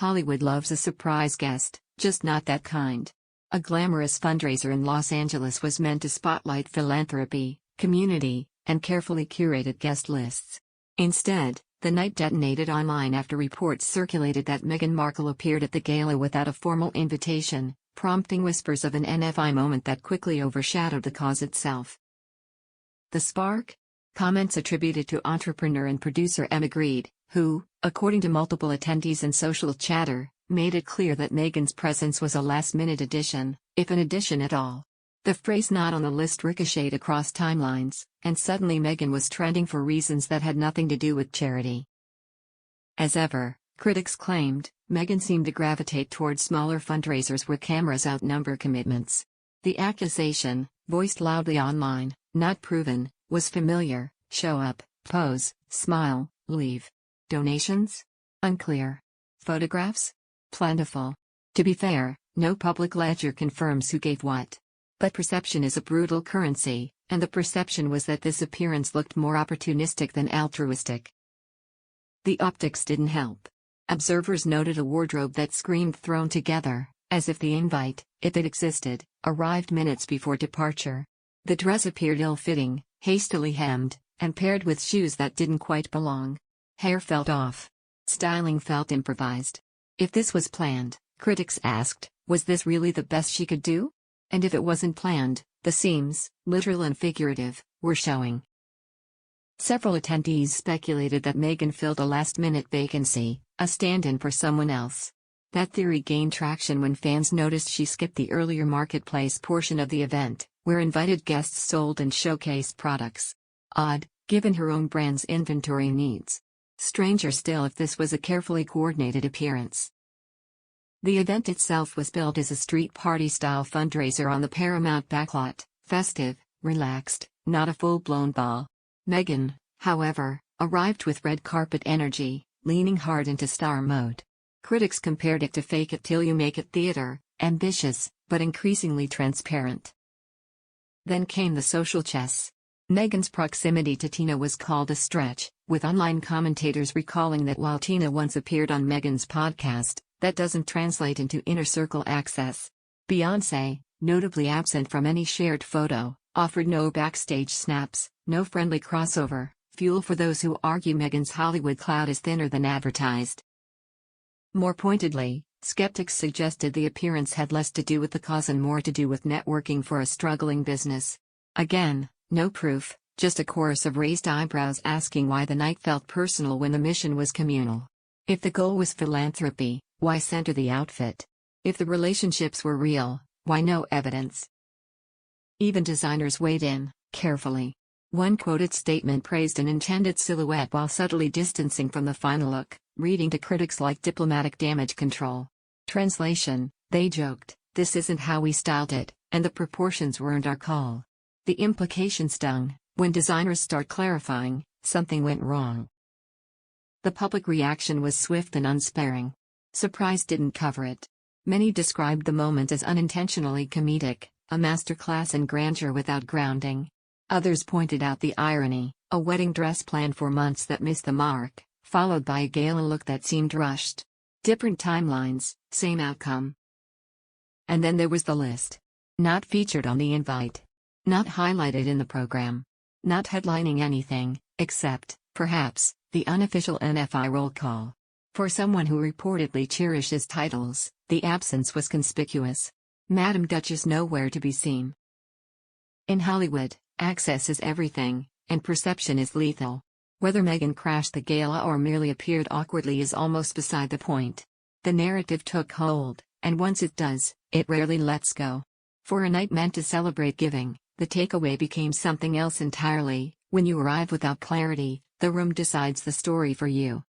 Hollywood loves a surprise guest, just not that kind. A glamorous fundraiser in Los Angeles was meant to spotlight philanthropy, community, and carefully curated guest lists. Instead, the night detonated online after reports circulated that Meghan Markle appeared at the gala without a formal invitation, prompting whispers of an NFI moment that quickly overshadowed the cause itself. The spark? Comments attributed to entrepreneur and producer Grede, who, according to multiple attendees and social chatter, made it clear that Meghan's presence was a last-minute addition, if an addition at all. The phrase "not on the list" ricocheted across timelines, and suddenly Meghan was trending for reasons that had nothing to do with charity. As ever, critics claimed, Meghan seemed to gravitate towards smaller fundraisers where cameras outnumber commitments. The accusation, voiced loudly online, not proven, was familiar: show up, pose, smile, leave. Donations? Unclear. Photographs? Plentiful. To be fair, no public ledger confirms who gave what. But perception is a brutal currency, and the perception was that this appearance looked more opportunistic than altruistic. The optics didn't help. Observers noted a wardrobe that screamed thrown together, as if the invite, if it existed, arrived minutes before departure. The dress appeared ill-fitting, hastily hemmed, and paired with shoes that didn't quite belong. Hair felt off. Styling felt improvised. If this was planned, critics asked, was this really the best she could do? And if it wasn't planned, the seams, literal and figurative, were showing. Several attendees speculated that Meghan filled a last-minute vacancy, a stand-in for someone else. That theory gained traction when fans noticed she skipped the earlier marketplace portion of the event, where invited guests sold and showcased products. Odd, given her own brand's inventory needs. Stranger still if this was a carefully coordinated appearance. The event itself was billed as a street party-style fundraiser on the Paramount backlot, festive, relaxed, not a full-blown ball. Meghan, however, arrived with red carpet energy, leaning hard into star mode. Critics compared it to Fake It Till You Make It theater, ambitious, but increasingly transparent. Then came the social chess. Meghan's proximity to Tina was called a stretch, with online commentators recalling that while Tina once appeared on Meghan's podcast, that doesn't translate into inner-circle access. Beyoncé, notably absent from any shared photo, offered no backstage snaps, no friendly crossover, fuel for those who argue Meghan's Hollywood clout is thinner than advertised. More pointedly, skeptics suggested the appearance had less to do with the cause and more to do with networking for a struggling business. Again, no proof, just a chorus of raised eyebrows asking why the night felt personal when the mission was communal. If the goal was philanthropy, why center the outfit? If the relationships were real, why no evidence? Even designers weighed in, carefully. One quoted statement praised an intended silhouette while subtly distancing from the final look, reading to critics like diplomatic damage control. Translation: they joked, "This isn't how we styled it, and the proportions weren't our call." The implication stung. When designers start clarifying, something went wrong. The public reaction was swift and unsparing. Surprise didn't cover it. Many described the moment as unintentionally comedic, a masterclass in grandeur without grounding. Others pointed out the irony: a wedding dress planned for months that missed the mark, followed by a gala look that seemed rushed. Different timelines, same outcome. And then there was the list. Not featured on the invite. Not highlighted in the program. Not headlining anything, except, perhaps, the unofficial NFI roll call. For someone who reportedly cherishes titles, the absence was conspicuous. Madam Duchess nowhere to be seen. In Hollywood, access is everything, and perception is lethal. Whether Meghan crashed the gala or merely appeared awkwardly is almost beside the point. The narrative took hold, and once it does, it rarely lets go. For a night meant to celebrate giving, the takeaway became something else entirely. When you arrive without clarity, the room decides the story for you.